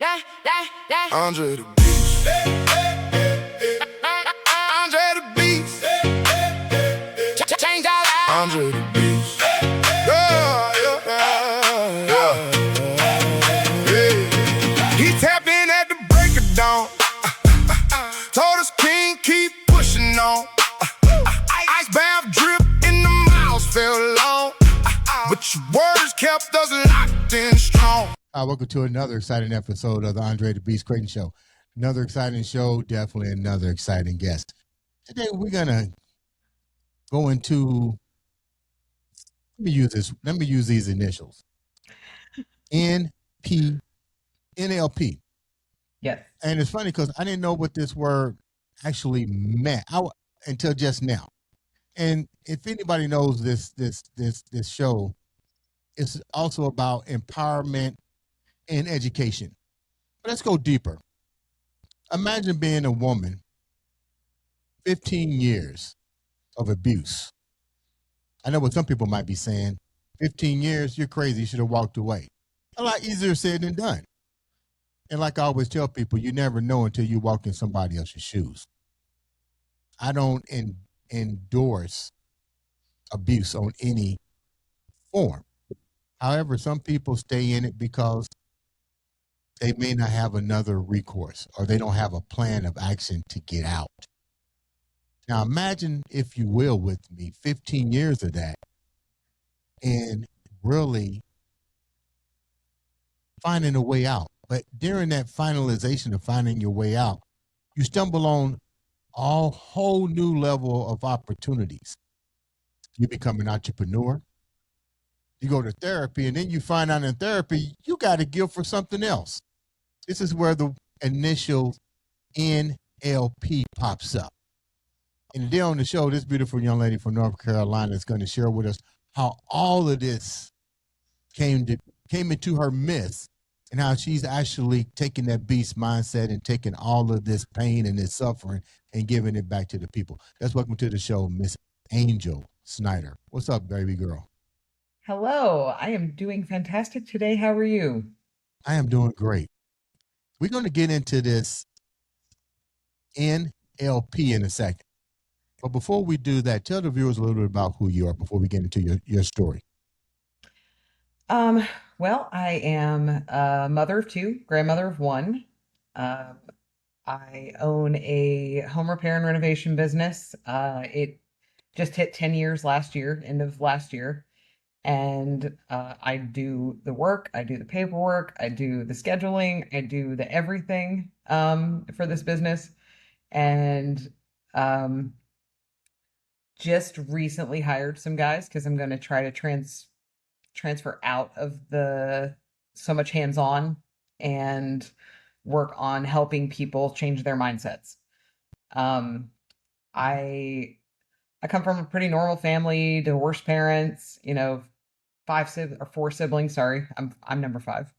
Andre the Beast. Andre the Beast. Change our lives. Andre the Beast. Yeah, yeah, yeah, yeah. He tapped in at the break of dawn. Told us King keep pushing on. Ice bath drip in the miles fell long. But your words kept us locked in strong. Welcome to another exciting episode of the Andre the Beast Creighton Show. Another exciting show, definitely another exciting guest. Today we're gonna go into. Let me use these initials. NLP. Yes. And it's funny because I didn't know what this word actually meant until just now. And if anybody knows this show, it's also about empowerment and education. But let's go deeper. Imagine being a woman, 15 years of abuse. I know what some people might be saying, 15 years, you're crazy, you should have walked away. A lot easier said than done. And like I always tell people, you never know until you walk in somebody else's shoes. I don't endorse abuse on any form. However, some people stay in it because they may not have another recourse or they don't have a plan of action to get out. Now imagine, if you will, with me, 15 years of that and really finding a way out. But during that finalization of finding your way out, you stumble on a whole new level of opportunities. You become an entrepreneur. You go to therapy, and then you find out in therapy, you got a gift for something else. This is where the initial NLP pops up. And today on the show, this beautiful young lady from North Carolina is going to share with us how all of this came into her midst and how she's actually taking that beast mindset and taking all of this pain and this suffering and giving it back to the people. Let's welcome to the show, Miss Angel Snyder. What's up, baby girl? Hello. I am doing fantastic today. How are you? I am doing great. We're going to get into this NLP in a second. But before we do that, tell the viewers a little bit about who you are before we get into your story. Well, I am a mother of two, grandmother of one. I own a home repair and renovation business. It just hit 10 years last year, end of last year. And I do the work, I do the paperwork, I do the scheduling, I do the everything for this business. And just recently hired some guys because I'm going to try to transfer out of the so much hands-on and work on helping people change their mindsets. I come from a pretty normal family, divorced parents, four siblings. Sorry, I'm number 5.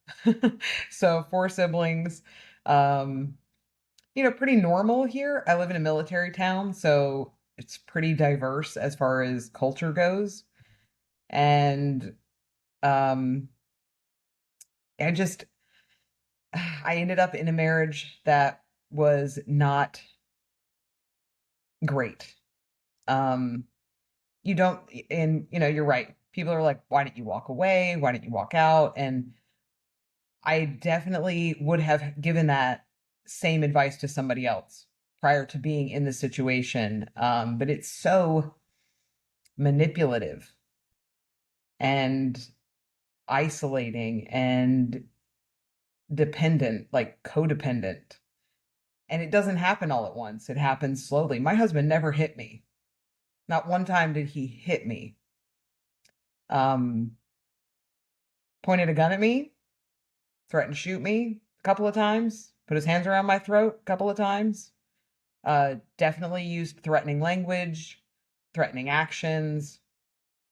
So 4 siblings. Pretty normal here. I live in a military town, so it's pretty diverse as far as culture goes. And I ended up in a marriage that was not great. You're right. People are like, why didn't you walk away? Why didn't you walk out? And I definitely would have given that same advice to somebody else prior to being in the situation. But it's so manipulative and isolating and dependent, like codependent. And it doesn't happen all at once. It happens slowly. My husband never hit me. Not one time did he hit me. Pointed a gun at me, threatened to shoot me a couple of times, put his hands around my throat a couple of times. Definitely used threatening language, threatening actions.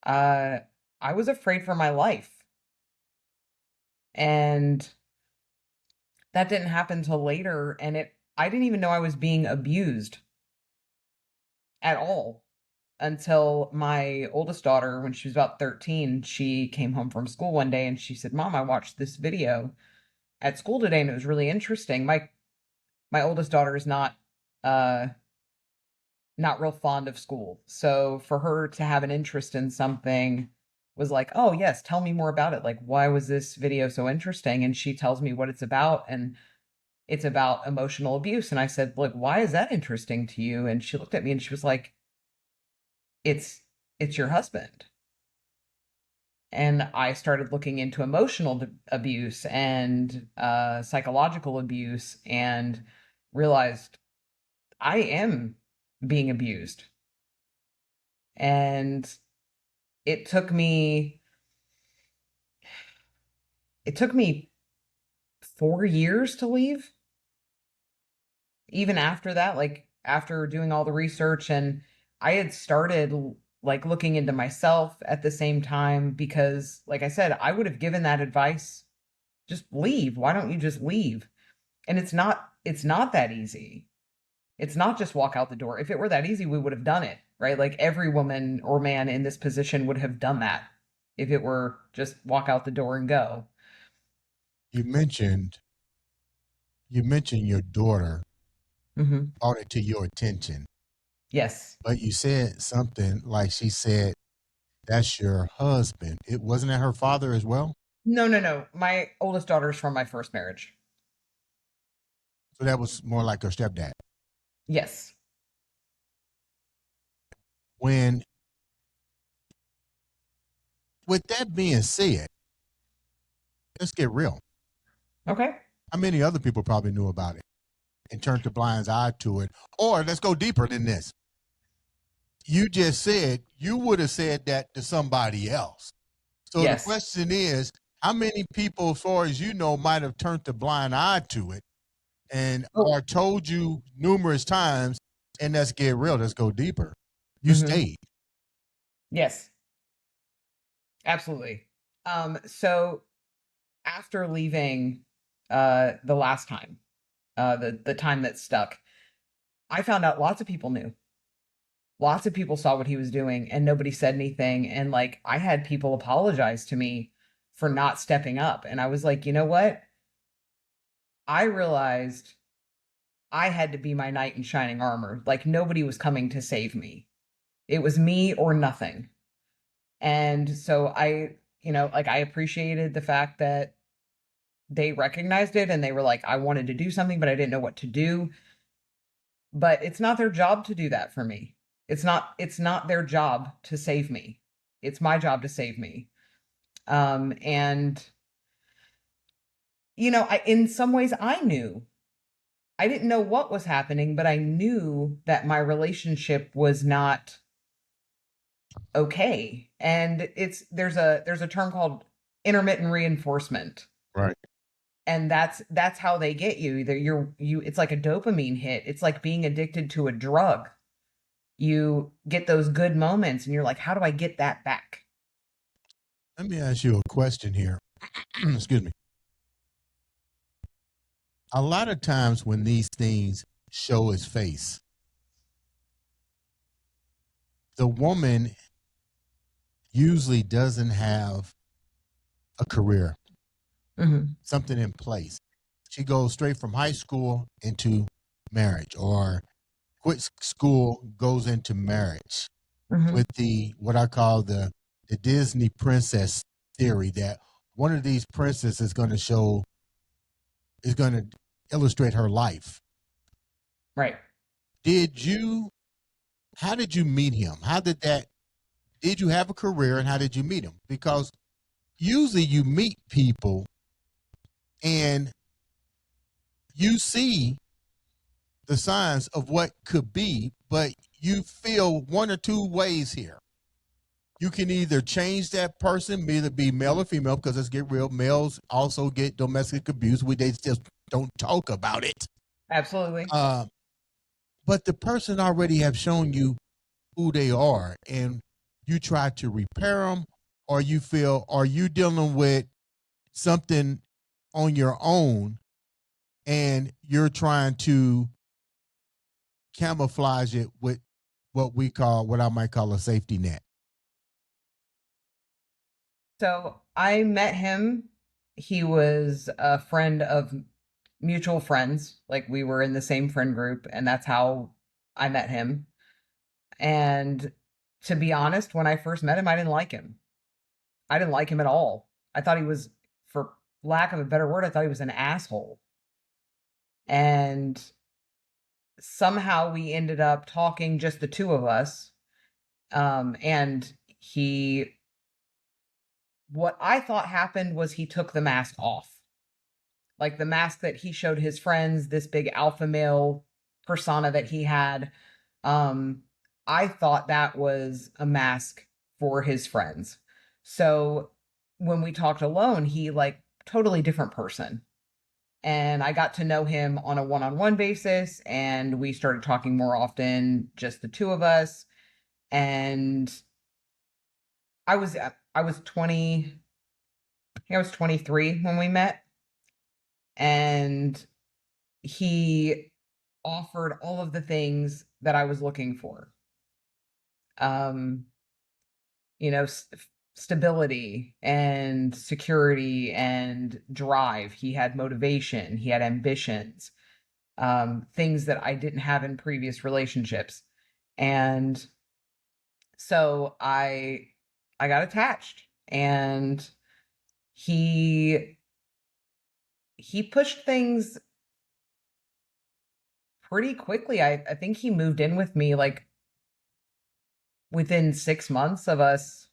I was afraid for my life. And that didn't happen till later, and I didn't even know I was being abused at all until my oldest daughter, when she was about 13, she came home from school one day and she said, "Mom, I watched this video at school today, and it was really interesting. My oldest daughter is uh not real fond of school. So for her to have an interest in something was like, "Oh, yes, tell me more about it. Like, why was this video so interesting?" And she tells me what it's about, and it's about emotional abuse. And I said, "Look, why is that interesting to you?" And she looked at me and she was like, "It's your husband." And I started looking into emotional abuse and psychological abuse, and realized I am being abused. And it took me it took me 4 years to leave. Even after that, like after doing all the research, and I had started like looking into myself at the same time, because like I said, I would have given that advice, just leave. Why don't you just leave? And it's not that easy. It's not just walk out the door. If it were that easy, we would have done it, right? Like every woman or man in this position would have done that if it were just walk out the door and go. You mentioned your daughter Hmm. brought it to your attention, Yes. but you said something like she said, "That's your husband." It wasn't that her father as well. No, no, no. My oldest daughter is from my first marriage. So that was more like her stepdad. Yes. When, with that being said, let's get real. Okay. How many other people probably knew about it and turned a blind eye to it? Or let's go deeper than this. You just said you would have said that to somebody else. So the Yes. question is, how many people, as far as you know, might have turned a blind eye to it and Oh. or told you numerous times, and let's get real, let's go deeper. You Hmm. stayed. Yes. Absolutely. So after leaving the last time, the time that stuck, I found out lots of people knew. Lots of people saw what he was doing and nobody said anything. And like I had people apologize to me for not stepping up. And I was like, you know what? I realized I had to be my knight in shining armor. Like nobody was coming to save me. It was me or nothing. And so like I appreciated the fact that they recognized it and they were like, I wanted to do something, but I didn't know what to do. But it's not their job to do that for me. It's not their job to save me. It's my job to save me. And in some ways I knew. I didn't know what was happening, but I knew that my relationship was not okay. And there's a term called intermittent reinforcement. Right. And that's how they get you. Either it's like a dopamine hit. It's like being addicted to a drug. You get those good moments and you're like, how do I get that back? Let me ask you a question here. Excuse me. A lot of times when these things show its face, the woman usually doesn't have a career, something in place. She goes straight from high school into marriage, or quit school, goes into marriage with the what I call the Disney princess theory, that one of these princesses is going to illustrate her life. Right. How did you meet him? Did you have a career, and how did you meet him? Because usually you meet people and you see the signs of what could be, but you feel one or two ways here. You can either change that person, either be male or female, because let's get real, males also get domestic abuse. They just don't talk about it. Absolutely. But the person already have shown you who they are, and you try to repair them, or you feel, are you dealing with something on your own and you're trying to camouflage it with what I might call a safety net? So I met him he was a friend of mutual friends. Like we were in the same friend group, and that's how I met him. And to be honest, when I first met him, I didn't like him. I didn't like him at all. I thought he was, for lack of a better word, I thought he was an asshole. And somehow we ended up talking, just the two of us. And he, what I thought happened was he took the mask off. Like the mask that he showed his friends, this big alpha male persona that he had. Um, I thought that was a mask for his friends. So when we talked alone, he like totally different person. And I got to know him on a one-on-one basis, and we started talking more often, just the two of us. And I was 20, I think I was 23 when we met, and he offered all of the things that I was looking for. Um, you know, stability and security and drive. He had motivation, he had ambitions, things that I didn't have in previous relationships. And so I got attached, and he he pushed things pretty quickly. I think he moved in with me like within 6 months of us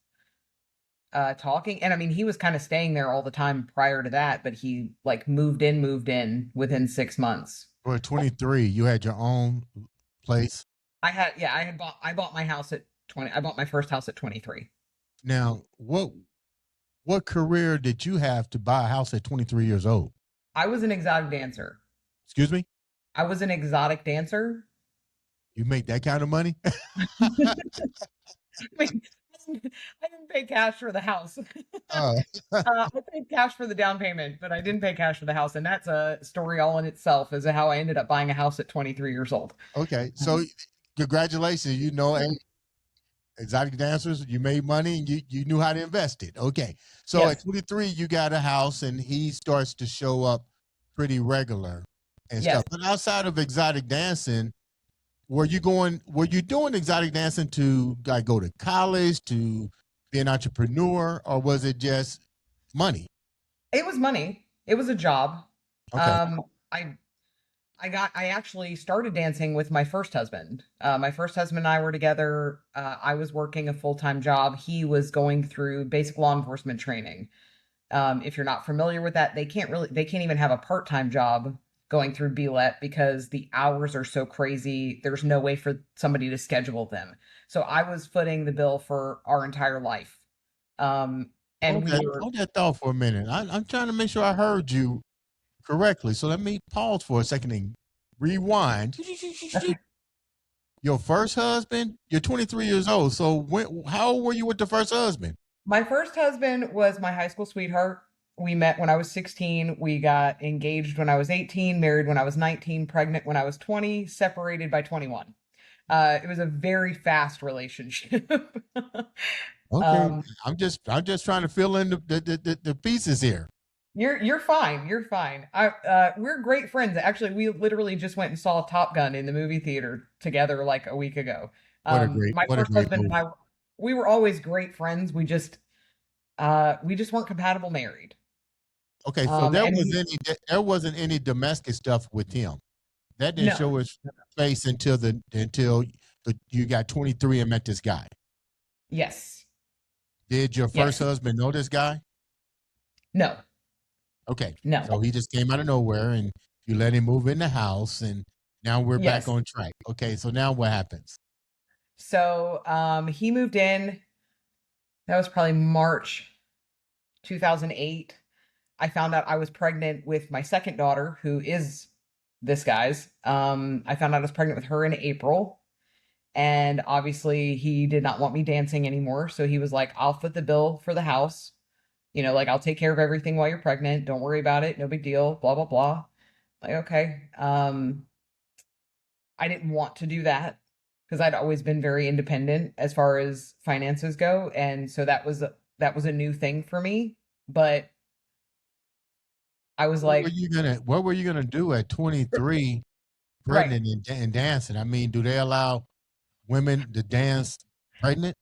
talking. And I mean, he was kind of staying there all the time prior to that, but he like moved in within 6 months. Or 23, you had your own place. I bought my house at 20. I bought my first house at 23. Now, what career did you have to buy a house at 23 years old? I was an exotic dancer. Excuse me? I was an exotic dancer. You make that kind of money? I mean, I didn't pay cash for the house. uh, I paid cash for the down payment, but I didn't pay cash for the house, and that's a story all in itself, as to how I ended up buying a house at 23 years old. okay. So congratulations. You know, and exotic dancers, you made money and you knew how to invest it. Okay. So at Yes, 23, you got a house and he starts to show up pretty regular and yes. stuff. But outside of exotic dancing, were you doing exotic dancing to like go to college, to be an entrepreneur, or was it just money? It was money. It was a job. Okay. Um, I I actually started dancing with my first husband. My first husband and I were together. I was working a full-time job. He was going through basic law enforcement training. If you're not familiar with that, they can't even have a part-time job going through BLET because the hours are so crazy. There's no way for somebody to schedule them. So I was footing the bill for our entire life. And Hold we that, were, hold that thought for a minute. I'm trying to make sure I heard you correctly. So let me pause for a second and rewind. okay. Your first husband, you're 23 years old. So how old were you with the first husband? My first husband was my high school sweetheart. We met when I was 16. We got engaged when I was 18, married when I was 19, pregnant when I was 20, separated by 21. It was a very fast relationship. Okay, um, I'm just trying to fill in the pieces here. you're fine. You're fine. We're great friends. Actually, we literally just went and saw Top Gun in the movie theater together like a week ago. My What a first great husband and movie. I, we were always great friends. We just weren't compatible married. Okay, so And he, there wasn't any domestic stuff with him. That didn't no, show his face until you got 23 and met this guy. yes, Did your first yes, husband know this guy? no, Okay, no, so he just came out of nowhere and you let him move in the house, and now we're back yes. on track. Okay, so now what happens? So he moved in. That was probably March 2008. I found out I was pregnant with my second daughter, who is this guy's. I found out I was pregnant with her in April. And obviously, he did not want me dancing anymore. So he was like, I'll foot the bill for the house. You know, like, I'll take care of everything while you're pregnant. Don't worry about it. No big deal. Blah, blah, blah. Like, okay. I didn't want to do that because I'd always been very independent as far as finances go. And so that was a new thing for me. But I was like, what were you gonna do at 23 right. pregnant and dancing? I mean, do they allow women to dance pregnant?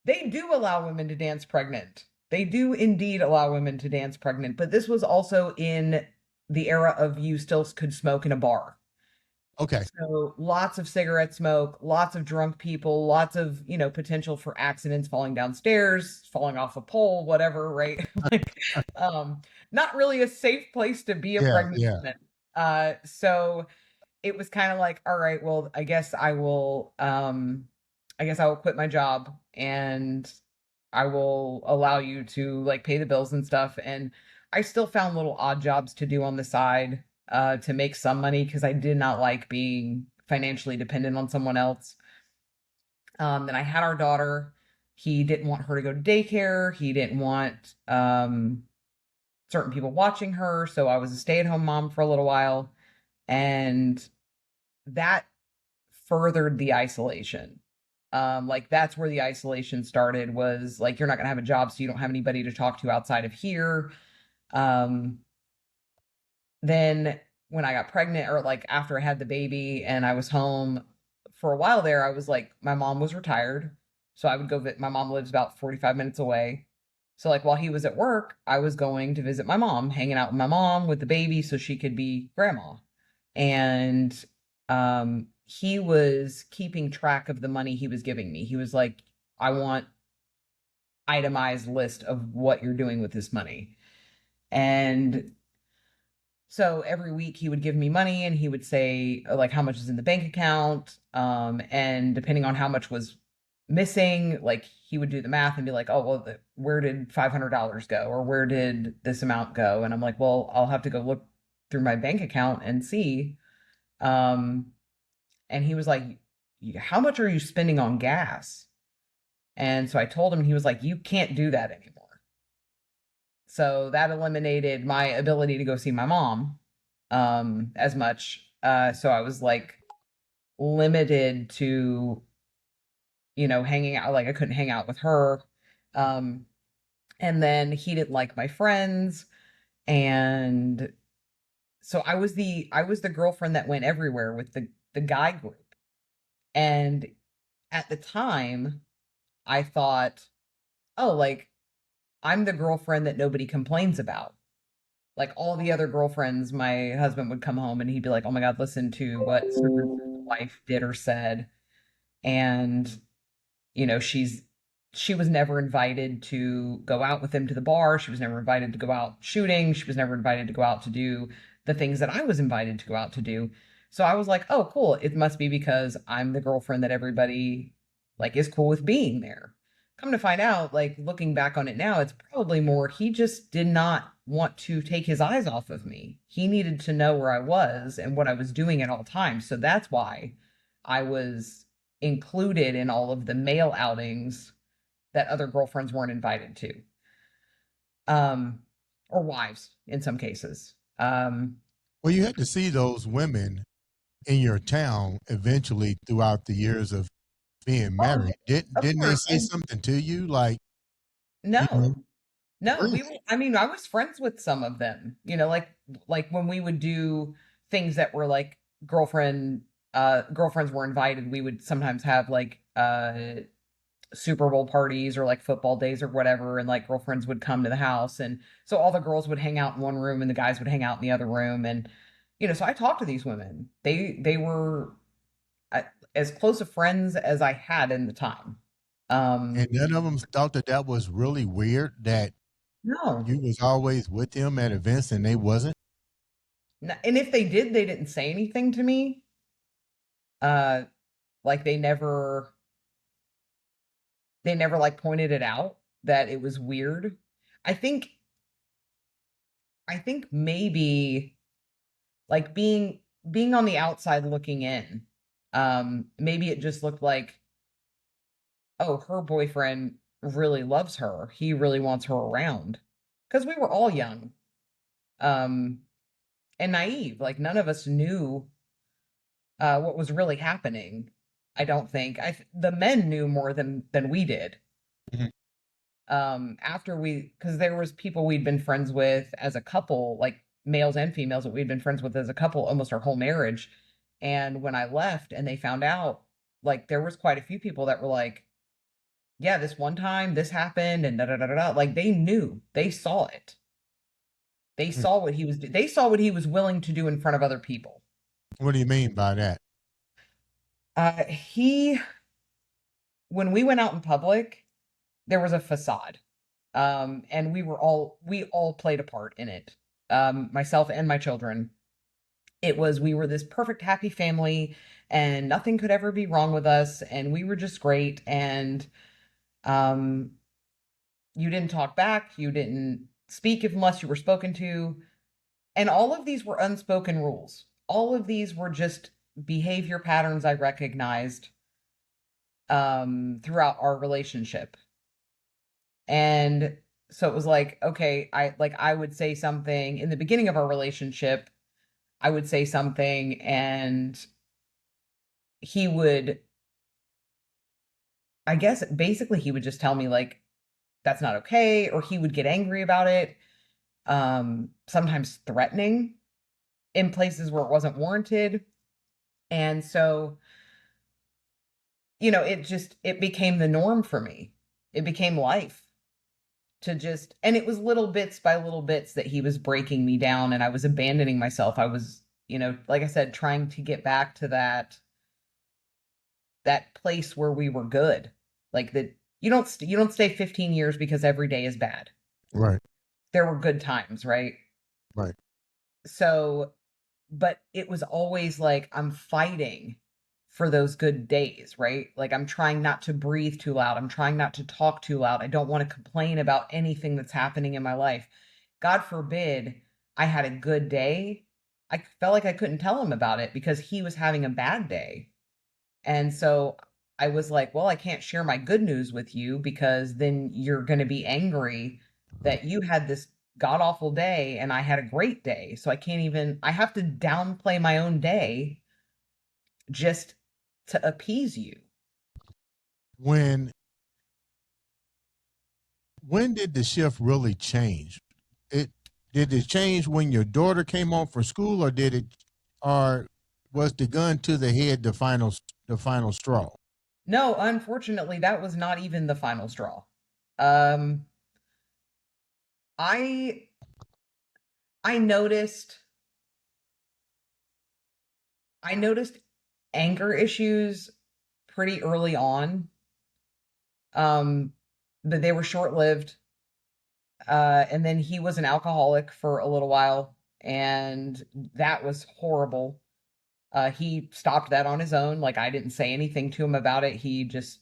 They do allow women to dance pregnant. They do indeed allow women to dance pregnant, but this was also in the era of you still could smoke in a bar. Okay. So lots of cigarette smoke, lots of drunk people, lots of, potential for accidents, falling downstairs, falling off a pole, whatever, right? Like, um, not really a safe place to be a Yeah, pregnant yeah. woman. So it was kind of like, all right, well, I guess I will quit my job and I will allow you to like pay the bills and stuff. And I still found little odd jobs to do on the side to make some money because I did not like being financially dependent on someone else. Then I had our daughter. He didn't want her to go to daycare. He didn't want certain people watching her. So I was a stay-at-home mom for a little while. And that furthered the isolation. Like that's where the isolation started was like you're not gonna have a job, so you don't have anybody to talk to outside of here. Um, then when I got pregnant or like after I had the baby and I was home for a while there, I was like, my mom was retired. So I would go my mom lives about 45 minutes away. So like while he was at work, I was going to visit my mom, hanging out with my mom with the baby so she could be grandma. And he was keeping track of the money he was giving me. He was like, I want itemized list of what you're doing with this money. And so every week he would give me money and he would say like how much is in the bank account. And depending on how much was missing, like he would do the math and be like, oh, well, where did $500 go? Or where did this amount go? And I'm like, well, I'll have to go look through my bank account and see. And he was like, how much are you spending on gas? And so I told him, and he was like, you can't do that anymore. So that eliminated my ability to go see my mom as much. So I was like limited to, hanging out. Like I couldn't hang out with her. Um, and then he didn't like my friends. And so I was the girlfriend that went everywhere with the guy group. And at the time, I thought, oh, like I'm the girlfriend that nobody complains about. Like all the other girlfriends, my husband would come home and he'd be like, "Oh my God, listen to what the wife did or said." And she was never invited to go out with him to the bar. She was never invited to go out shooting. She was never invited to go out to do the things that I was invited to go out to do. So I was like, "Oh, cool. It must be because I'm the girlfriend that everybody like is cool with being there." Come to find out, like looking back on it now, it's probably more he just did not want to take his eyes off of me. He needed to know where I was and what I was doing at all times. So that's why I was included in all of the male outings that other girlfriends weren't invited to. Um, or wives in some cases. Well, you had to see those women in your town eventually throughout the years of being Oh, married. of Didn't they course. say And something to you like, you know, no, no, really? I mean, I was friends with some of them, like when we would do things that were like girlfriends were invited, we would sometimes have like Super Bowl parties or like football days or whatever, and like girlfriends would come to the house, and so all the girls would hang out in one room and the guys would hang out in the other room, and so I talked to these women. They were as close of friends as I had in the time. And Um, none of them thought that that was really weird that no, you was always with them at events and they wasn't. and if they did, they didn't say anything to me. Uh, like they never like pointed it out that it was weird. I think I think maybe like being on the outside looking in, maybe it just looked like, oh, her boyfriend really loves her. He really wants her around. Because we were all young, um, and naive. Like none of us knew what was really happening. I don't think. The men knew more than we did. Mhm. After because there was people we'd been friends with as a couple, like males and females that we'd been friends with as a couple almost our whole marriage. And when I left and they found out, like there was quite a few people that were like, yeah, this one time this happened and da da da da da. Like they knew, they saw it. They Mm. saw what he was they saw what he was willing to do in front of other people. What do you mean by that? He when we went out in public, there was a facade. And we all played a part in it. Myself and my children. We were this perfect happy family and nothing could ever be wrong with us and we were just great and um you didn't talk back, you didn't speak unless you were spoken to. And all of these were unspoken rules. All of these were just behavior patterns I recognized throughout our relationship. And so it was like, okay, I would say something in the beginning of our relationship, I would say something and he would, I guess basically he would just tell me like that's not okay, or he would get angry about it, sometimes threatening in places where it wasn't warranted. And so, it became the norm for me. It became life to just, and it was little bits by little bits that he was breaking me down and I was abandoning myself. I was, like I said, trying to get back to that place where we were good. Like that you don't stay 15 years because every day is bad. Right. There were good times, right? Right. So, but it was always like I'm fighting for those good days, right? Like I'm trying not to breathe too loud. I'm trying not to talk too loud. I don't want to complain about anything that's happening in my life. God forbid I had a good day. I felt like I couldn't tell him about it because he was having a bad day. And so I was like, well, I can't share my good news with you because then you're going to be angry that you had this god awful day and I had a great day. So I have to downplay my own day just to appease you. When did the shift really change? It did it change when your daughter came home from school, or was the gun to the head the final straw? No, unfortunately, that was not even the final straw. Um, I I noticed I noticed anger issues pretty early on. Um, but they were short-lived. And then he was an alcoholic for a little while, and that was horrible. He stopped that on his own. Like I didn't say anything to him about it. He just,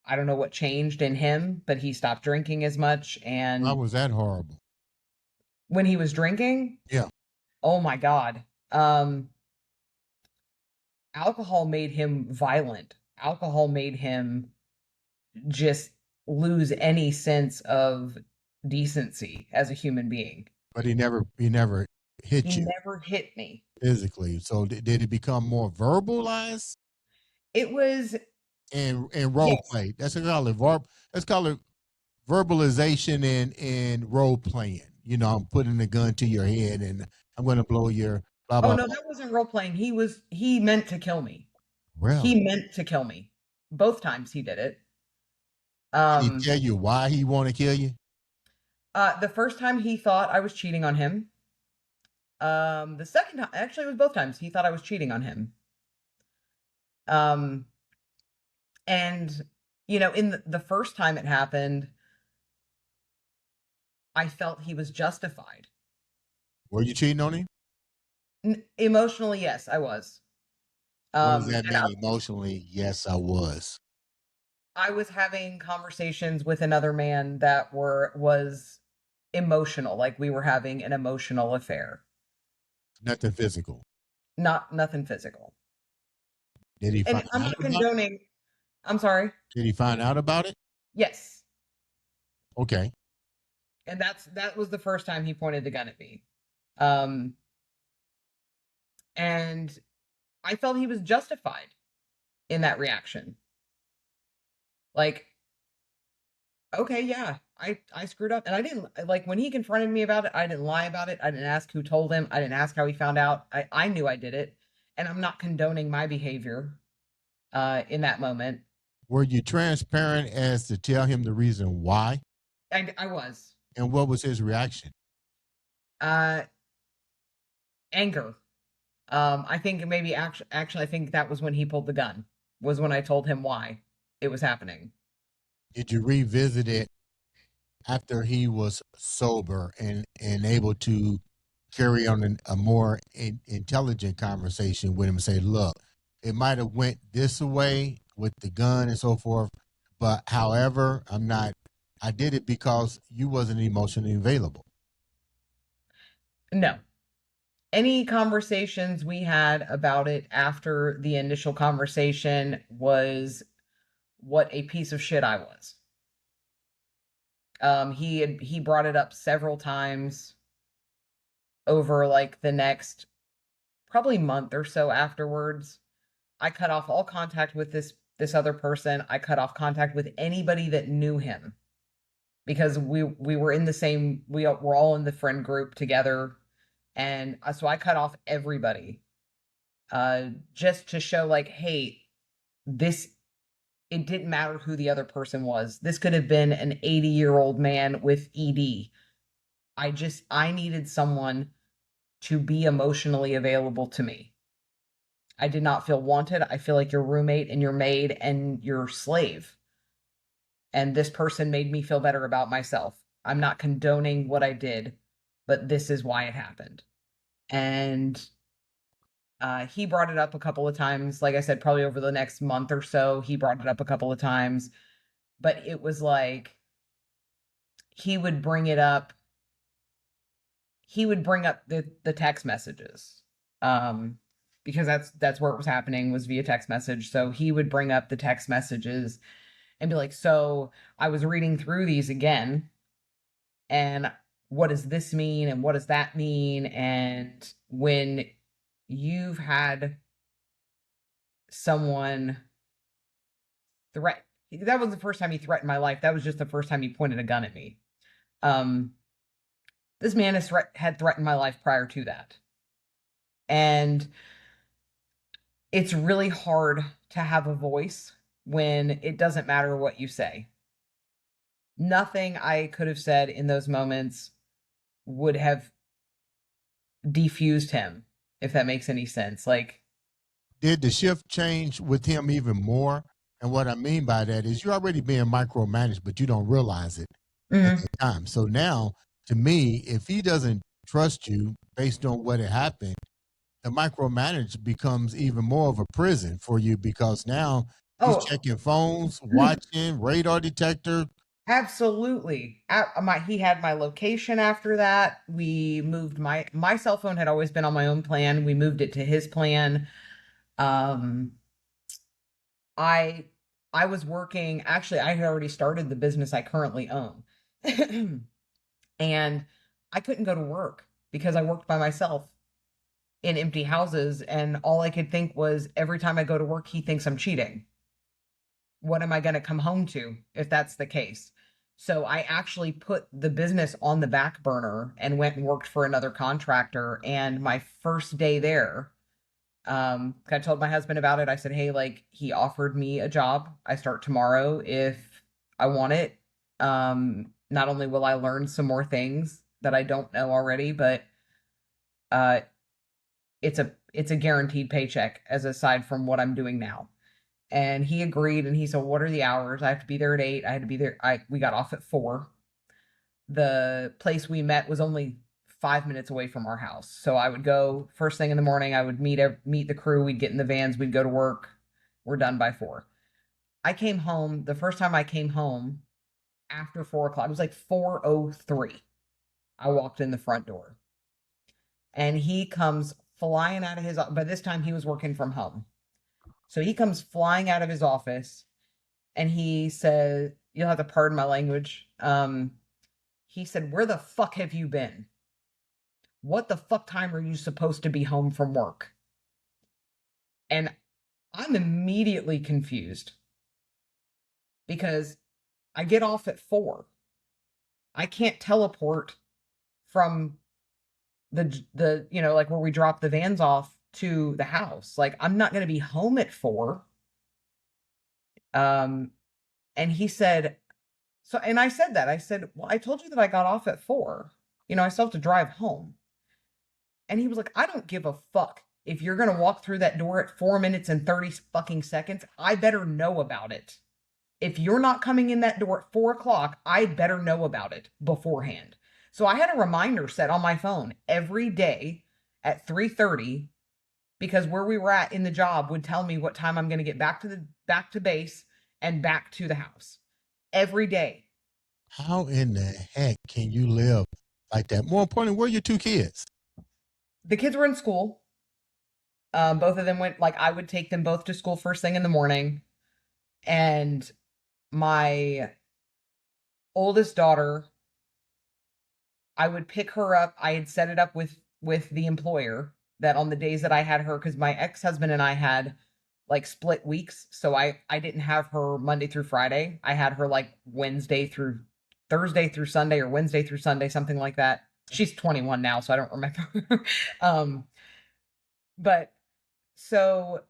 I don't know what changed in him, but he stopped drinking as much. Why And was that horrible? when he was drinking, Yeah. oh my God. Um, Alcohol made him violent. Alcohol made him just lose any sense of decency as a human being. But he never hit He you never hit me. physically. So did it become more verbalized It was, and role yes. play? Let's call it verbalization and role playing. I'm putting a gun to your head and I'm going to blow your blah Oh blah no, blah. that wasn't role playing. He meant to kill me. Really? He meant to kill me. Both times he did it. Did he Um, tell you why he want to kill you? the first time he thought I was cheating on him. The second time, actually, it was both times he thought I was cheating on him. Um, and in the first time it happened, I felt he was justified. Were you cheating on him? Emotionally, yes, I was. What does that And mean emotionally? Yes, I was. I was having conversations with another man that was emotional, like we were having an emotional affair. Nothing physical. Nothing physical. Did he And find I'm out not about it? condoning. I'm sorry. Did he find out about it? Yes. Okay. And that was the first time he pointed the gun at me. Um and I felt he was justified in that reaction. Like, okay, yeah. I screwed up, and I didn't like when he confronted me about it. I didn't lie about it. I didn't ask who told him. I didn't ask how he found out. I knew I did it, and I'm not condoning my behavior in that moment. Were you transparent as to tell him the reason why? I was And what was his reaction? uh anger. I think maybe actually I think that was when he pulled the gun. Was when I told him why it was happening. Did you revisit it after he was sober and able to carry on a more intelligent conversation with him and say, look, it might have went this way with the gun and so forth, but however, I did it because you wasn't emotionally available. No. Any conversations we had about it after the initial conversation was what a piece of shit I was. He brought it up several times over like the next probably month or so afterwards. I cut off all contact with this other person. I cut off contact with anybody that knew him because we were in the same we were all in the friend group together, and so I cut off everybody just to show like, hey, this it didn't matter who the other person was. This could have been an 80-year-old man with ED. I needed someone to be emotionally available to me. I did not feel wanted. I feel like your roommate and your maid and your slave. And this person made me feel better about myself. I'm not condoning what I did, but this is why it happened. And he brought it up a couple of times. Like I said, probably over the next month or so, he brought it up a couple of times. But it was like he would bring it up. He would bring up the text messages. Because that's where it was happening, was via text message. So he would bring up the text messages and be like, so I was reading through these again, and what does this mean and what does that mean? And when you've had someone threat that was the first time he threatened my life. That was just the first time he pointed a gun at me. um this man had threatened my life prior to that, and it's really hard to have a voice when it doesn't matter what you say. Nothing I could have said in those moments would have defused him, if that makes any sense. Like, Did the shift change with him even more? And what I mean by that is you're already being micromanaged, but you don't realize it at mhm. the time. So now, to me, if he doesn't trust you based on what had happened, the micromanage becomes even more of a prison for you because now he's Oh, checking phones, watching radar detector. absolutely. He had my location after that. We moved my cell phone had always been on my own plan. We moved it to his plan. Um, I I was working, actually I had already started the business I currently own. And I couldn't go to work because I worked by myself in empty houses, and all I could think was every time I go to work he thinks I'm cheating. What am I going to come home to if that's the case? So I actually put the business on the back burner and went and worked for another contractor. And my first day there, I told my husband about it. I said, hey, like, he offered me a job. I start tomorrow if I want it. Not only will I learn some more things that I don't know already, but uh, it's a guaranteed paycheck as aside from what I'm doing now. And he agreed, and he said, what are the hours? I have to be there at 8. I had to be there. We got off at 4. The place we met was only 5 minutes away from our house. So I would go first thing in the morning. I would meet the crew. We'd get in the vans. We'd go to work. We're done by 4. I came home. The first time I came home after 4 o'clock, it was like 4:03. I walked in the front door, and he comes flying out of his. By this time, he was working from home. So he comes flying out of his office, and he said, you'll have to pardon my language. He said, where the fuck have you been? What the fuck time are you supposed to be home from work? And I'm immediately confused because I get off at 4. I can't teleport from the like where we drop the vans off to the house. Like, I'm not going to be home at 4. Um, and he said, so, and I said that. I said, well, I told you that I got off at 4. I still have to drive home. And he was like, I don't give a fuck. If you're going to walk through that door at 4 minutes and 30 fucking seconds, I better know about it. If you're not coming in that door at 4 o'clock, I better know about it beforehand. So I had a reminder set on my phone every day at 3:30, because where we were at in the job would tell me what time I'm going to get back to base and back to the house every day. How in the heck can you live like that? More importantly, where are your 2 kids? The kids were in school. Both of them went, like, I would take them both to school first thing in the morning. And my oldest daughter, I would pick her up. I had set it up with the employer that on the days that I had her, because my ex-husband and I had like split weeks. So I didn't have her Monday through Friday. I had her like Wednesday through Thursday through Sunday, or Wednesday through Sunday, something like that. She's 21 now, so I don't remember. But so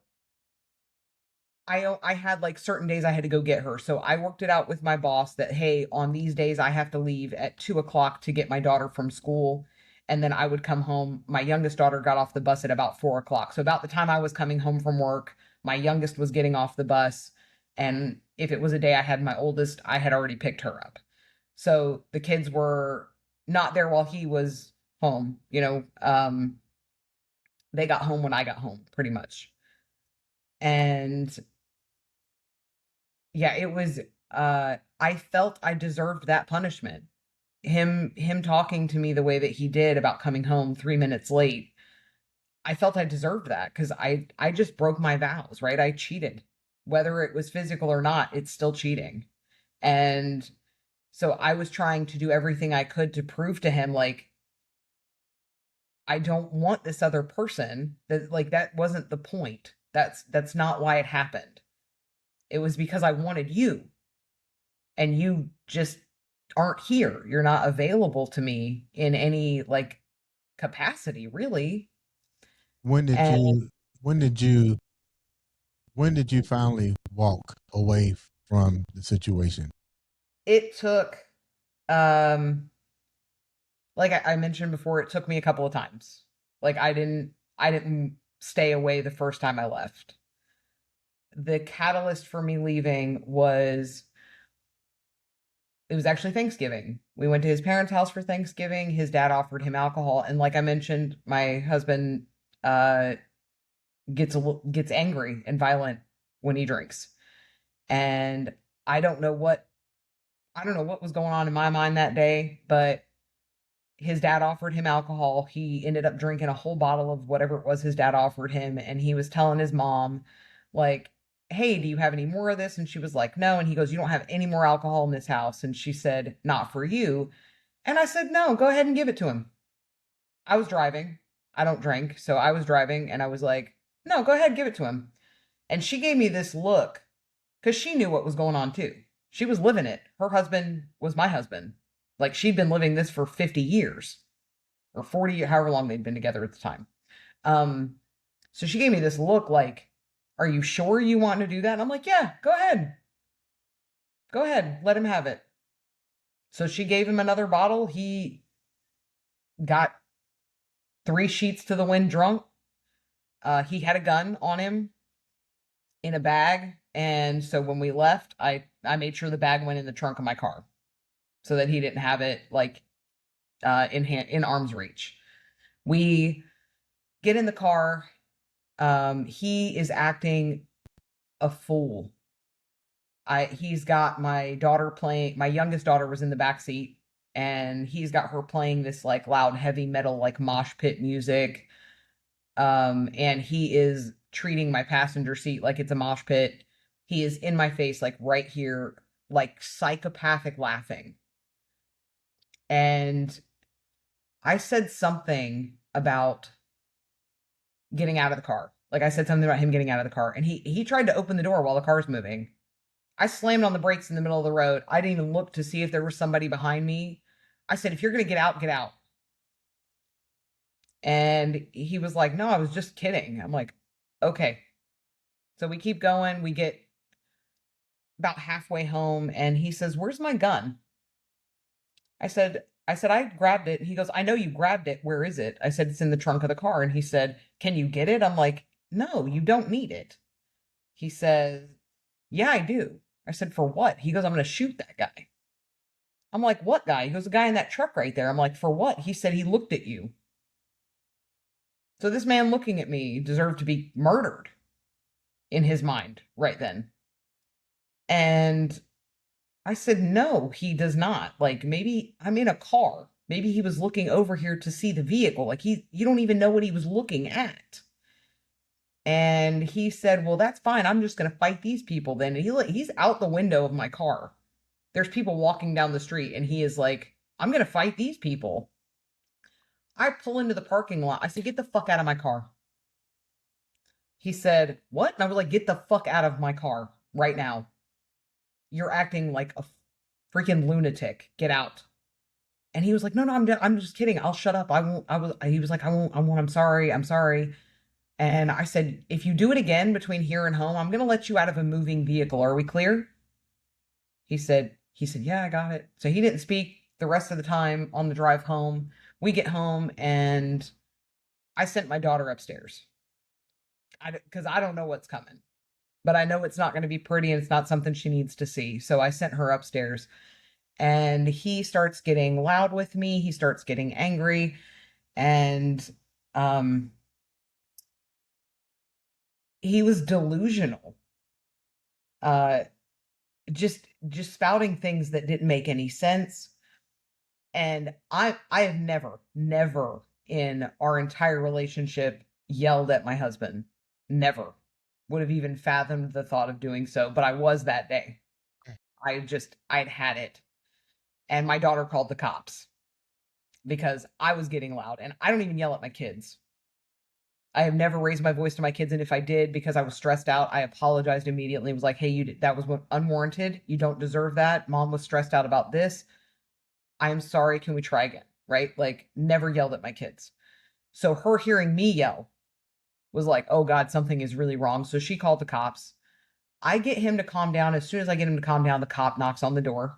I had like certain days I had to go get her. So I worked it out with my boss that, hey, on these days I have to leave at 2 o'clock to get my daughter from school. And then I would come home. My youngest daughter got off the bus at about 4 o'clock. So about the time I was coming home from work, my youngest was getting off the bus. And if it was a day I had my oldest, I had already picked her up. So the kids were not there while he was home. They got home when I got home, pretty much. And yeah, it was, I felt I deserved that punishment. Him talking to me the way that he did about coming home 3 minutes late, I felt I deserved that, because I just broke my vows, right? I cheated. Whether it was physical or not, it's still cheating. And so I was trying to do everything I could to prove to him, like, I don't want this other person. That wasn't the point. That's not why it happened. It was because I wanted you, and you just aren't here. You're not available to me in any like capacity, really. When did And you when did you when did you finally walk away from the situation? it took, um, like I mentioned before, it took me a couple of times. Like, I didn't stay away the first time I left. The catalyst for me leaving was, it was actually Thanksgiving. We went to his parents' house for Thanksgiving. His dad offered him alcohol, and like I mentioned, my husband uh gets angry and violent when he drinks. And I don't know what was going on in my mind that day, but his dad offered him alcohol. He ended up drinking a whole bottle of whatever it was his dad offered him, and he was telling his mom, like, hey, do you have any more of this? And she was like, no. And he goes, you don't have any more alcohol in this house. And she said, not for you. And I said, no, go ahead and give it to him. I was driving. I don't drink. So I was driving, and I was like, no, go ahead, give it to him. And she gave me this look, because she knew what was going on too. She was living it. Her husband was my husband. Like, she'd been living this for 50 years or 40, however long they'd been together at the time. So she gave me this look like, are you sure you want to do that? And I'm like, yeah, go ahead. Go ahead. Let him have it. So she gave him another bottle. He got 3 sheets to the wind drunk. He had a gun on him in a bag. And so when we left, I made sure the bag went in the trunk of my car so that he didn't have it like in arm's reach. We get in the car. He is acting a fool. He's got my daughter playing, my youngest daughter was in the back seat, and he's got her playing this like loud heavy metal like mosh pit music. And he is treating my passenger seat like it's a mosh pit. He is in my face, like right here, like psychopathic laughing. And I said something about getting out of the car. Like, I said something about him getting out of the car, and he tried to open the door while the car's moving. I slammed on the brakes in the middle of the road. I didn't even look to see if there was somebody behind me. I said, if you're going to get out, get out. And he was like, no, I was just kidding. I'm like, okay. So we keep going. We get about halfway home and he says, where's my gun? I said, I grabbed it. He goes, I know you grabbed it. Where is it? I said, it's in the trunk of the car. And he said, can you get it? I'm like, no, you don't need it. He says, yeah, I do. I said, for what? He goes, I'm going to shoot that guy. I'm like, what guy? He goes, the guy in that truck right there. I'm like, for what? He said, he looked at you. So this man looking at me deserved to be murdered in his mind right then. And I said, no, he does not. Like, maybe I'm in a car. Maybe he was looking over here to see the vehicle. Like, you don't even know what he was looking at. And he said, well, that's fine. I'm just going to fight these people then. And he's out the window of my car. There's people walking down the street and he is like, I'm going to fight these people. I pull into the parking lot. I said, get the fuck out of my car. He said, what? And I was like, get the fuck out of my car right now. You're acting like a freaking lunatic. Get out. And he was like, no, I'm just kidding. I'll shut up. He was like, I'm sorry. I'm sorry. And I said, if you do it again between here and home, I'm going to let you out of a moving vehicle. Are we clear? He said, yeah, I got it. So he didn't speak the rest of the time on the drive home. We get home and I sent my daughter upstairs because I don't know what's coming, but I know it's not going to be pretty and it's not something she needs to see. So I sent her upstairs and he starts getting loud with me. He starts getting angry and, he was delusional. Just spouting things that didn't make any sense. And I have never in our entire relationship yelled at my husband. Never would have even fathomed the thought of doing so, but I was that day. I'd had it. And my daughter called the cops because I was getting loud and I don't even yell at my kids. I have never raised my voice to my kids. And if I did, because I was stressed out, I apologized immediately. It was like, hey, that was unwarranted. You don't deserve that. Mom was stressed out about this. I am sorry. Can we try again? Right? Like, never yelled at my kids. So her hearing me yell was like, oh God, something is really wrong. So she called the cops. I get him to calm down. As soon as I get him to calm down, the cop knocks on the door.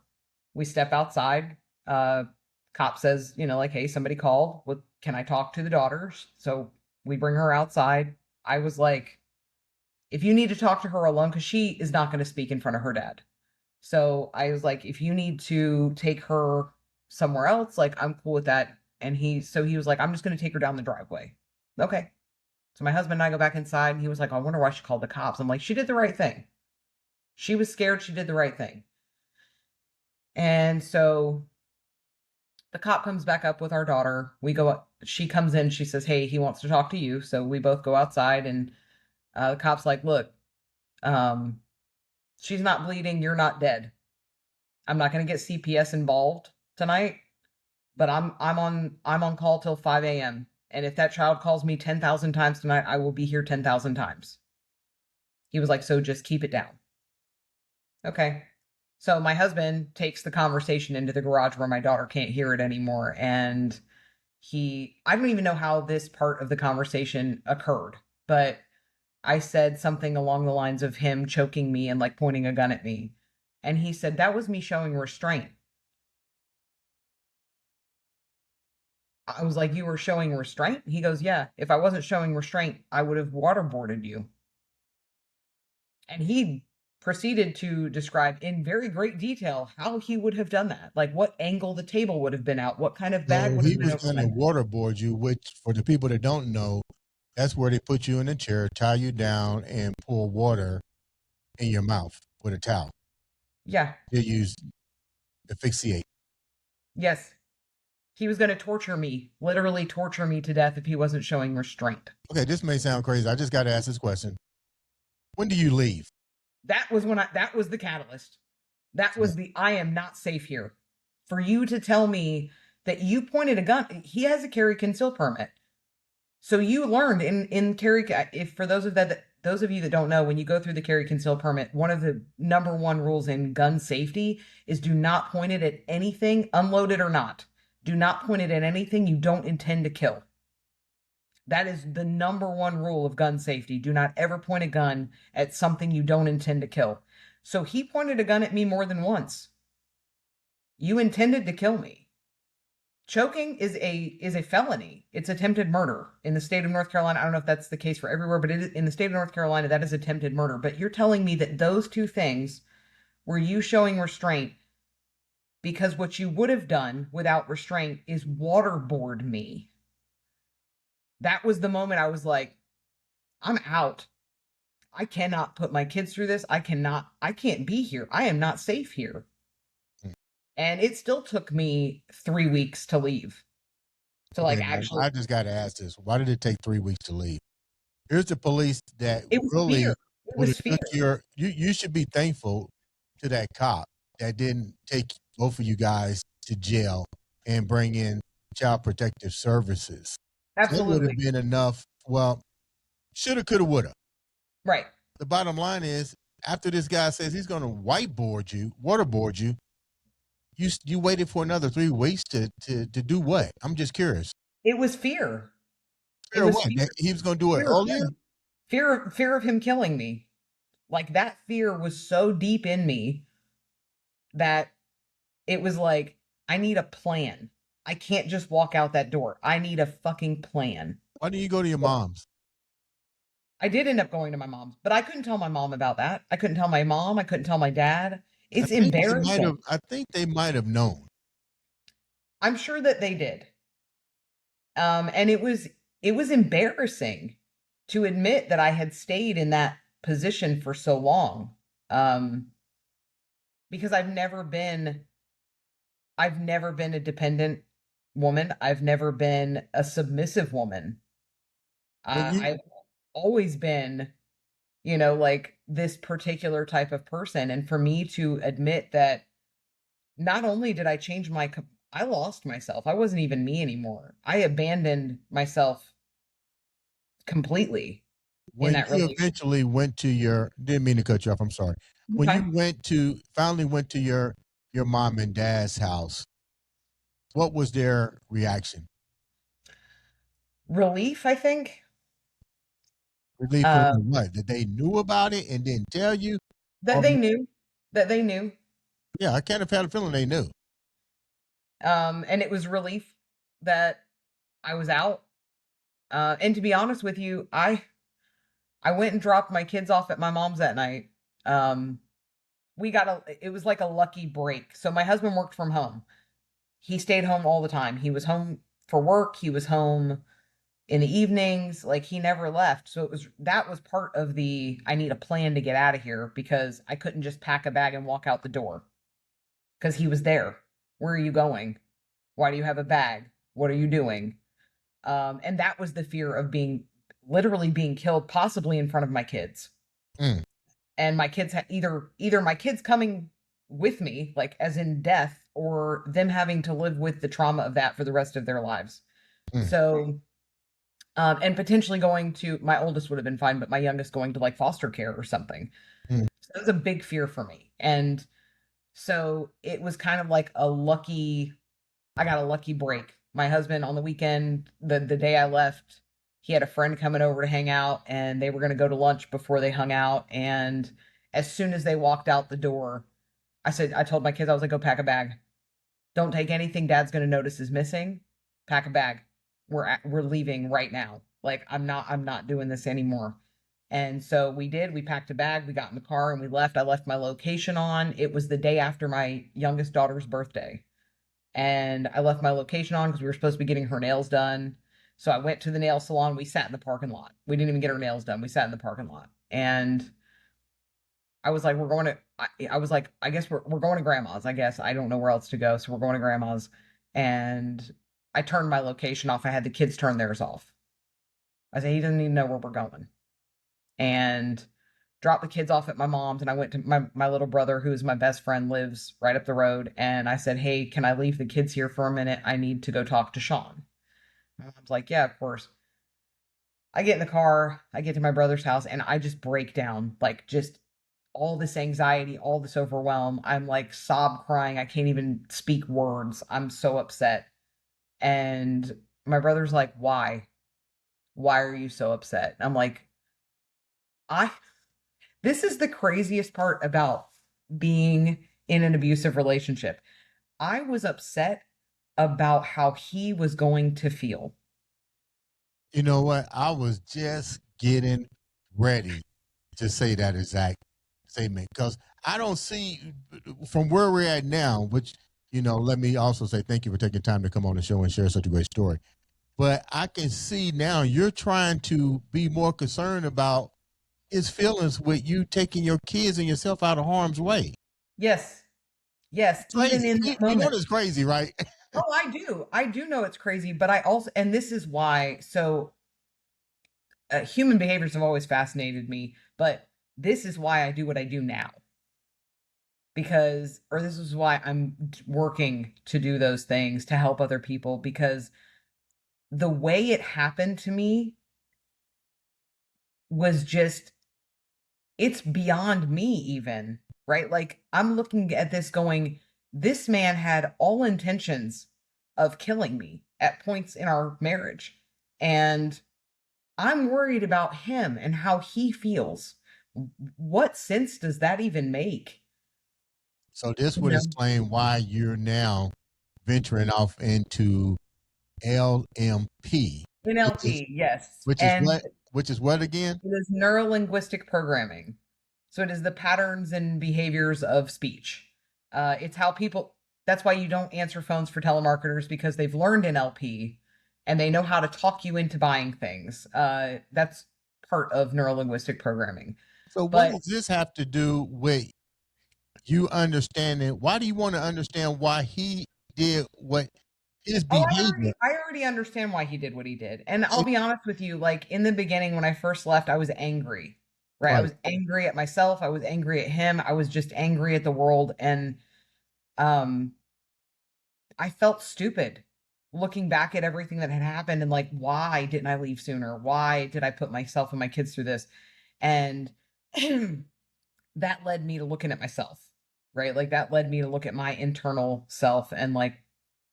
We step outside. Cop says, like, hey, somebody called. Can I talk to the daughter? So we bring her outside. I was like, if you need to talk to her alone, because she is not going to speak in front of her dad. So I was like, if you need to take her somewhere else, like, I'm cool with that. And he was like, I'm just going to take her down the driveway. Okay. So my husband and I go back inside and he was like, I wonder why she called the cops. I'm like, she did the right thing. She was scared. She did the right thing. And so the cop comes back up with our daughter. We go up. She comes in. She says, hey, he wants to talk to you. So we both go outside and the cop's like, look, she's not bleeding. You're not dead. I'm not going to get CPS involved tonight, but I'm on call till 5 a.m. And if that child calls me 10,000 times tonight, I will be here 10,000 times. He was like, so just keep it down. Okay. So my husband takes the conversation into the garage where my daughter can't hear it anymore. And I don't even know how this part of the conversation occurred, but I said something along the lines of him choking me and like pointing a gun at me. And he said, that was me showing restraint. I was like, you were showing restraint? He goes, yeah, if I wasn't showing restraint, I would have waterboarded you. And he proceeded to describe in very great detail how he would have done that. Like what angle the table would have been out, what kind of bag would have been He was going to waterboard you, which for the people that don't know, that's where they put you in a chair, tie you down, and pour water in your mouth with a towel. Yeah. They use asphyxiate. Yes. He was going to torture me, literally torture me to death if he wasn't showing restraint. Okay, this may sound crazy. I just got to ask this question. When do you leave? That was that was the catalyst. That was I am not safe here. For you to tell me that you pointed a gun, he has a carry conceal permit. So you learned in carry, if for those of you that don't know, when you go through the carry conceal permit, one of the number one rules in gun safety is do not point it at anything, unloaded or not. Do not point it at anything you don't intend to kill. That is the number one rule of gun safety. Do not ever point a gun at something you don't intend to kill. So he pointed a gun at me more than once. You intended to kill me. Choking is a felony. It's attempted murder in the state of North Carolina. I don't know if that's the case for everywhere, but in the state of North Carolina, that is attempted murder. But you're telling me that those two things were you showing restraint, because what you would have done without restraint is waterboard me. That was the moment I was like, I'm out. I cannot put my kids through this. I can't be here. I am not safe here. And it still took me 3 weeks to leave. To Okay, like now, actually, I just got to ask this: why did it take 3 weeks to leave? Here's the police that it was really fear. It would was have fear. took your. You should be thankful to that cop that didn't take both of you guys to jail and bring in Child Protective Services. That would have Absolutely. been enough. Well, shoulda, coulda, woulda. Right. The bottom line is, after this guy says he's going to waterboard you, you waited for another 3 weeks to do what? I'm just curious. It was fear. It Fear of was what? fear. That he was going to do it Fear of earlier? him. Fear of him killing me. Like that fear was so deep in me that it was like, I need a plan. I can't just walk out that door. I need a fucking plan. Why didn't you go to your mom's? I did end up going to my mom's, but I couldn't tell my mom about that. I couldn't tell my mom. I couldn't tell my dad. It's embarrassing. I think they might have known. I'm sure that they did. And it was embarrassing to admit that I had stayed in that position for so long. Because I've never been a dependent woman. I've never been a submissive woman. When you I've always been, like this particular type of person. And for me to admit that not only did I change I lost myself. I wasn't even me anymore. I abandoned myself completely in when that you relationship. eventually went to your didn't mean to cut you off, I'm sorry. When Okay. you finally went to your mom and dad's house, what was their reaction? Relief, I think. Relief of Uh, what? That they knew about it and didn't tell you? that Or they knew. That they knew. yeah, I kind of had a feeling they knew. And it was relief that I was out. And to be honest with you, I went and dropped my kids off at my mom's that night. Um, it was like a lucky break. So my husband worked from home. He stayed home all the time. He was home for work. He was home in the evenings. Like he never left. So that was part of I need a plan to get out of here, because I couldn't just pack a bag and walk out the door because he was there. Where are you going? Why do you have a bag? What are you doing? And that was the fear of literally being killed, possibly in front of my kids. Mm, And my kids either my kids coming with me, like as in death, or them having to live with the trauma of that for the rest of their lives. mm, So, and potentially my oldest would have been fine, but my youngest going to like foster care or something. mm. So that was a big fear for me. And so it was kind of like I got a lucky break. My husband on the weekend, the day I left, he had a friend coming over to hang out, and they were going to go to lunch before they hung out. And as soon as they walked out the door, I told my kids, I was like, go pack a bag. Don't take anything Dad's going to notice is missing. Pack a bag. We're leaving right now. Like I'm not doing this anymore. And so we did. We packed a bag. We got in the car and we left. I left my location on. It was the day after my youngest daughter's birthday. And I left my location on because we were supposed to be getting her nails done. So I went to the nail salon. We sat in the parking lot. We didn't even get her nails done. We sat in the parking lot. And I was like, I was like, I guess we're going to grandma's. I guess I don't know where else to go. So we're going to grandma's. And I turned my location off. I had the kids turn theirs off. I said, he doesn't even know where we're going. And dropped the kids off at my mom's, and I went to my little brother, who is my best friend, lives right up the road, and I said, hey, can I leave the kids here for a minute? I need to go talk to Sean. My mom's like, yeah, of course. I get in the car, I get to my brother's house, and I just break down, like just all this anxiety, all this overwhelm. I'm like sob crying. I can't even speak words. I'm so upset. And my brother's like, why? Why are you so upset? I'm like, I, this is the craziest part about being in an abusive relationship. I was upset about how he was going to feel. You know what? I was just getting ready to say that exact statement because I don't see from where we're at now, which, let me also say thank you for taking time to come on the show and share such a great story. But I can see now you're trying to be more concerned about his feelings with you taking your kids and yourself out of harm's way. Yes. Yes. Even Crazy. in You, that you know moment. that's crazy, right? Oh, I do. I do know it's crazy, but I also, and this is why, so human behaviors have always fascinated me, but this is why I do what I do now. Because, or this is why I'm working to do those things to help other people, because the way it happened to me was just, it's beyond me, even, right? Like, I'm looking at this going, this man had all intentions of killing me at points in our marriage. And I'm worried about him and how he feels. What sense does that even make? So this You would know, explain why you're now venturing off into LMP, which is NLP, yes. which is And what which is what again? it is neuro-linguistic programming. So it is the patterns and behaviors of speech. It's how people, that's why you don't answer phones for telemarketers, because they've learned NLP and they know how to talk you into buying things. That's part of neuro-linguistic programming. So what But does this have to do with you understanding? Why do you want to understand why he did what his oh, behavior? I already understand why he did what he did. And I'll be honest with you, like in the beginning when I first left, I was angry. Right? I Right. was angry at myself, I was angry at him, I was just angry at the world, and um I felt stupid looking back at everything that had happened, and like, why didn't I leave sooner? Why did I put myself and my kids through this? And that led me to looking at myself, right? Like that led me to look at my internal self and like,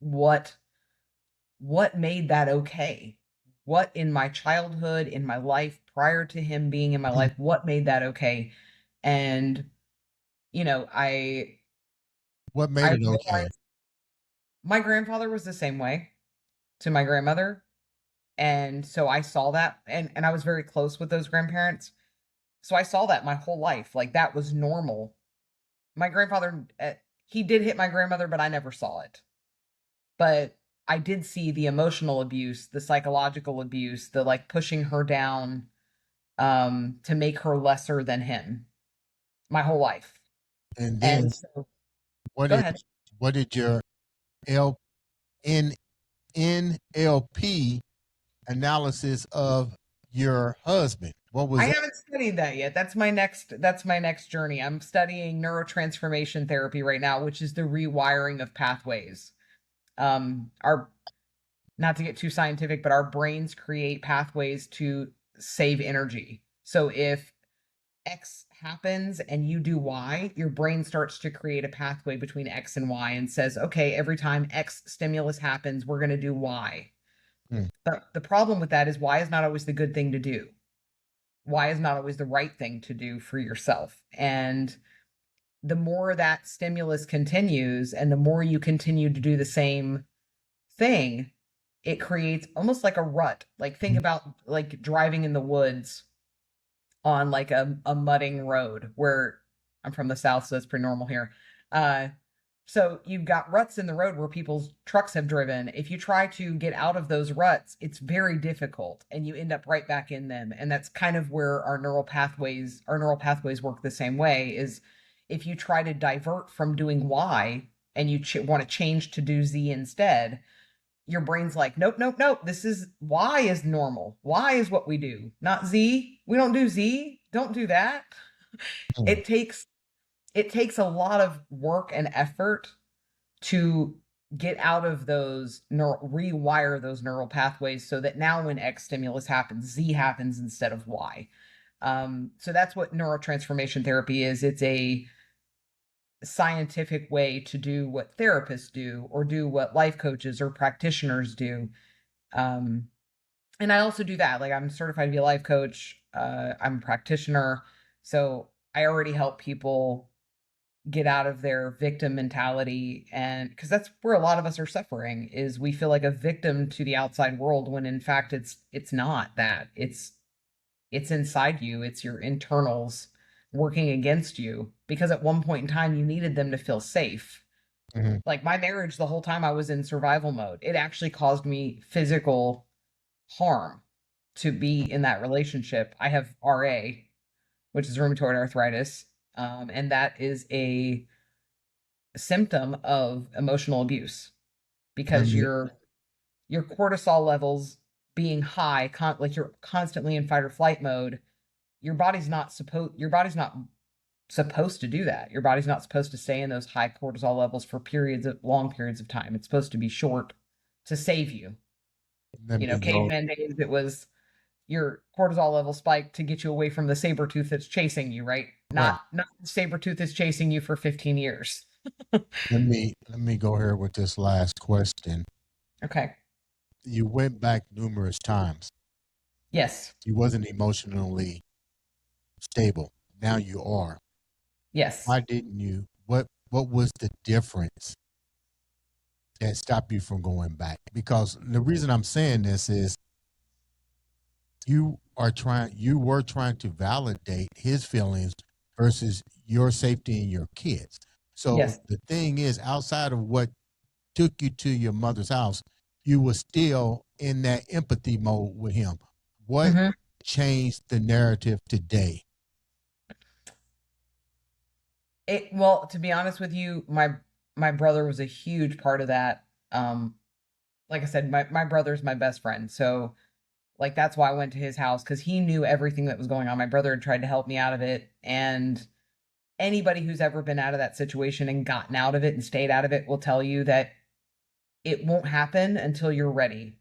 what what made that okay? What in my childhood, in my life prior to him being in my life, what made that okay? And I What made I it okay? realized my grandfather was the same way to my grandmother. And so I saw that, and I was very close with those grandparents. So I saw that my whole life. Like that was normal. My grandfather, he did hit my grandmother, but I never saw it. But I did see the emotional abuse, the psychological abuse, the like pushing her down to make her lesser than him my whole life. And then And so what go did ahead. what did your L N NLP analysis of your husband? What I was that? haven't studied that yet. That's my next journey. I'm studying neurotransformation therapy right now, which is the rewiring of pathways. Our Not to get too scientific, but our brains create pathways to save energy. So if X happens and you do Y, your brain starts to create a pathway between X and Y and says, okay, every time X stimulus happens, we're going to do Y. Hmm. But the problem with that is Y is not always the good thing to do. Y is not always the right thing to do for yourself. And the more that stimulus continues and the more you continue to do the same thing, it creates almost like a rut. Like think about like driving in the woods on like a mudding road, where I'm from the South, so it's pretty normal here. Uh, so you've got ruts in the road where people's trucks have driven. If you try to get out of those ruts, it's very difficult and you end up right back in them. And that's kind of where our neural pathways work the same way. Is if you try to divert from doing Y and you want to change to do Z instead, your brain's like, nope, nope, nope. This is Y is normal. Y is what we do, not Z. We don't do Z. Don't do that. Hmm. It takes it takes a lot of work and effort to get out of those rewire those neural pathways so that now when X stimulus happens, Z happens instead of Y. So that's what neurotransformation therapy is. It's a scientific way to do what therapists do or do what life coaches or practitioners do. Um, and I also do that. Like, I'm certified to be a life coach. I'm a practitioner. So I already help people get out of their victim mentality, and because that's where a lot of us are suffering, is we feel like a victim to the outside world when in fact it's not that. It's inside you. It's your internals working against you, because at one point in time you needed them to feel safe. Mm-hmm. Like my marriage, the whole time I was in survival mode, it actually caused me physical harm to be in that relationship. I have RA, which is rheumatoid arthritis, and that is a symptom of emotional abuse, Let because me your cortisol levels being high, like you're constantly in fight or flight mode. Your body's not supposed to do that. Your body's not supposed to stay in those high cortisol levels for long periods of time. It's supposed to be short to save you. let You know, me go. caveman days, it was your cortisol level spiked to get you away from the saber tooth that's chasing you, right? Right. Not the saber tooth is chasing you for 15 years. Let me go here with this last question. Okay. You went back numerous times. Yes. You wasn't emotionally stable. Now you are. Yes. Why didn't you? What was the difference that stopped you from going back? Because the reason I'm saying this is you were trying to validate his feelings versus your safety and your kids. So Yes. the thing is, outside of what took you to your mother's house, you were still in that empathy mode with him. What Hmm. changed the narrative today? Well, to be honest with you, my brother was a huge part of that. Like I said, my brother's my best friend. So like that's why I went to his house, because he knew everything that was going on. My brother had tried to help me out of it. And anybody who's ever been out of that situation and gotten out of it and stayed out of it will tell you that it won't happen until you're ready.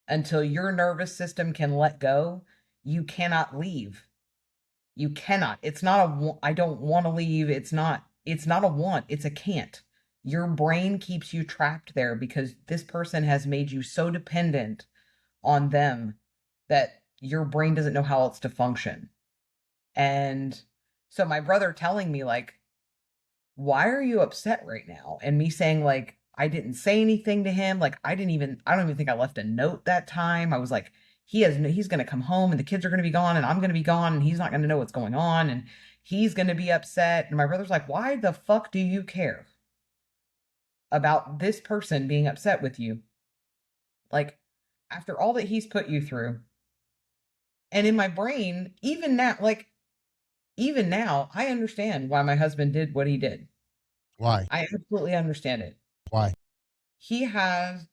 Until your nervous system can let go, you cannot leave. You cannot. It's not I don't want to leave. It's not a want, it's a can't. Your brain keeps you trapped there because this person has made you so dependent on them that your brain doesn't know how else to function. And so my brother telling me like, why are you upset right now? And me saying like, I didn't say anything to him. Like I don't even think I left a note that time. I was like, he's going to come home and the kids are going to be gone and I'm going to be gone and he's not going to know what's going on and he's going to be upset. And my brother's like, why the fuck do you care about this person being upset with you? Like, after all that he's put you through. And in my brain, even now, I understand why my husband did what he did. Why? I absolutely understand it. Why? He has,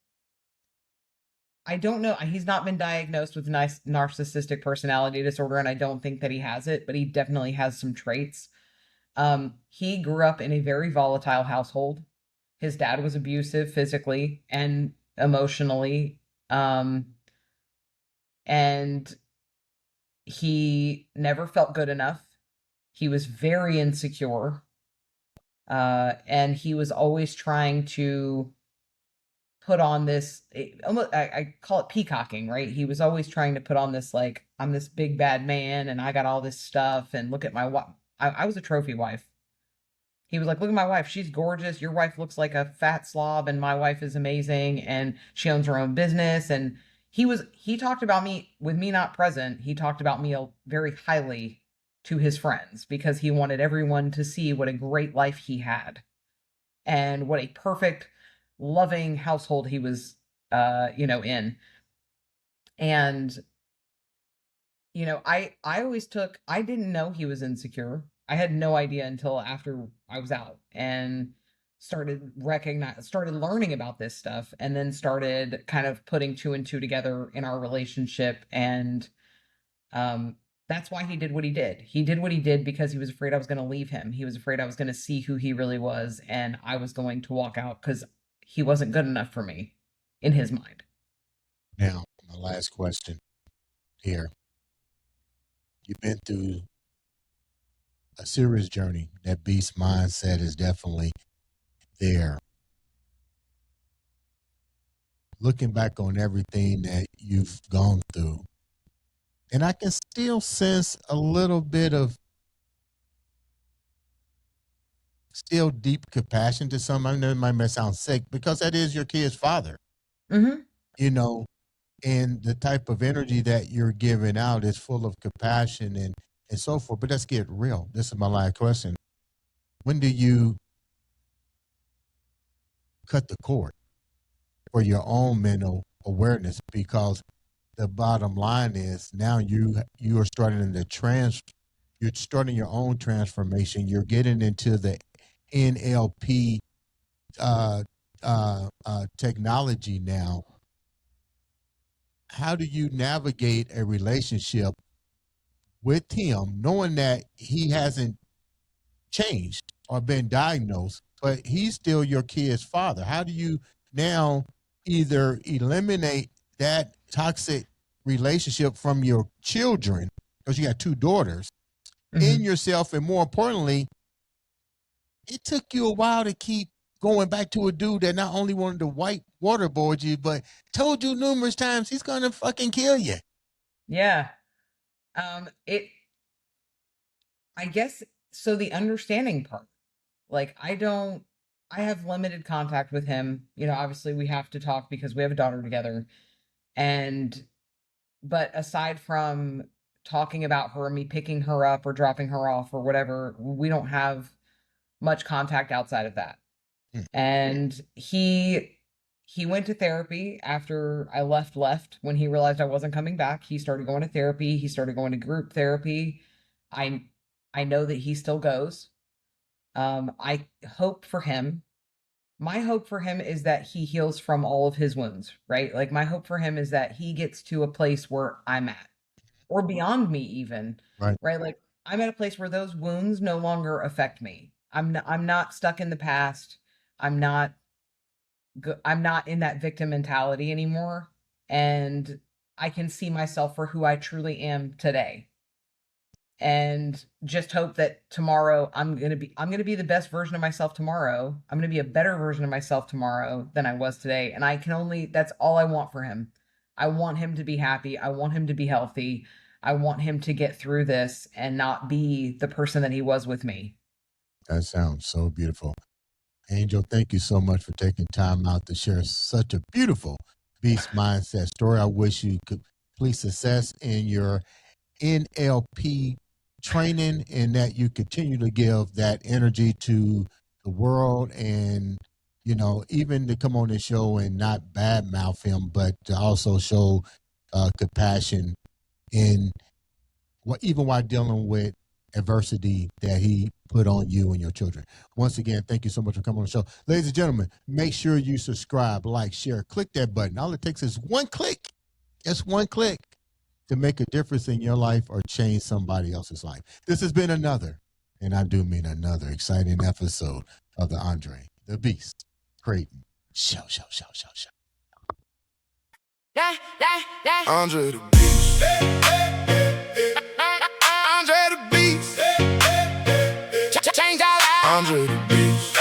I don't know, he's not been diagnosed with nice narcissistic personality disorder, and I don't think that he has it, but he definitely has some traits. He grew up in a very volatile household. His dad was abusive physically and emotionally. And he never felt good enough. He was very insecure. And he was always trying to put on this almost, I call it peacocking, right? He was always trying to put on this like, I'm this big bad man and I got all this stuff and look at my wife. I was a trophy wife. He was like, look at my wife, she's gorgeous, your wife looks like a fat slob and my wife is amazing and she owns her own business. And he talked about me with me not present. He talked about me very highly to his friends because he wanted everyone to see what a great life he had and what a perfect, loving household he was, in. And I always I didn't know he was insecure. I had no idea until after I was out and started learning about this stuff, and then started kind of putting two and two together in our relationship. And um that's why he did what he did. He did what he did because he was afraid I was going to leave him. He was afraid I was going to see who he really was and I was going to walk out because he wasn't good enough for me in his mind. Now, my last question here. You've been through a serious journey. That beast mindset is definitely there. Looking back on everything that you've gone through, and I can still sense a little bit of still deep compassion to some. I know it might sound sick because that is your kid's father, Mm-hmm. you know, and the type of energy that you're giving out is full of compassion and so forth. But let's get real. This is my last question. When do you cut the cord for your own mental awareness? Because the bottom line is now you are starting you're starting your own transformation. You're getting into the NLP technology now. How do you navigate a relationship with him, knowing that he hasn't changed or been diagnosed, but he's still your kid's father? How do you now either eliminate that toxic relationship from your children, because you got two daughters, in yourself, and more importantly, it took you a while to keep going back to a dude that not only wanted to white waterboard you, but told you numerous times he's gonna fucking kill you. Yeah. It, I guess, so the understanding part, like, I have limited contact with him. You know, obviously we have to talk because we have a daughter together. But aside from talking about her, me picking her up or dropping her off or whatever, we don't have much contact outside of that. And he went to therapy after I left. When he realized I wasn't coming back, he started going to therapy. He started going to group therapy. I know that he still goes. I hope for him. My hope for him is that he heals from all of his wounds, right? Like, my hope for him is that he gets to a place where I'm at, or beyond me even, Right. right? Like, I'm at a place where those wounds no longer affect me. I'm not stuck in the past. I'm not I'm not in that victim mentality anymore, and I can see myself for who I truly am today. And just hope that tomorrow I'm going to be the best version of myself tomorrow. I'm going to be a better version of myself tomorrow than I was today. And that's all I want for him. I want him to be happy. I want him to be healthy. I want him to get through this and not be the person that he was with me. That sounds so beautiful. Angel, thank you so much for taking time out to share such a beautiful beast mindset story. I wish you complete success in your NLP training and that you continue to give that energy to the world, and even to come on the show and not badmouth him, but to also show compassion in even while dealing with adversity that he put on you and your children. Once again, thank you so much for coming on the show. Ladies and gentlemen, make sure you subscribe, like, share, click that button. All it takes is one click. Just one click to make a difference in your life or change somebody else's life. This has been another, and I do mean another, exciting episode of the Andre the Beast Creighton Show. Andre the Beast. Andre the Beast. Change our lives. Andre the Beast.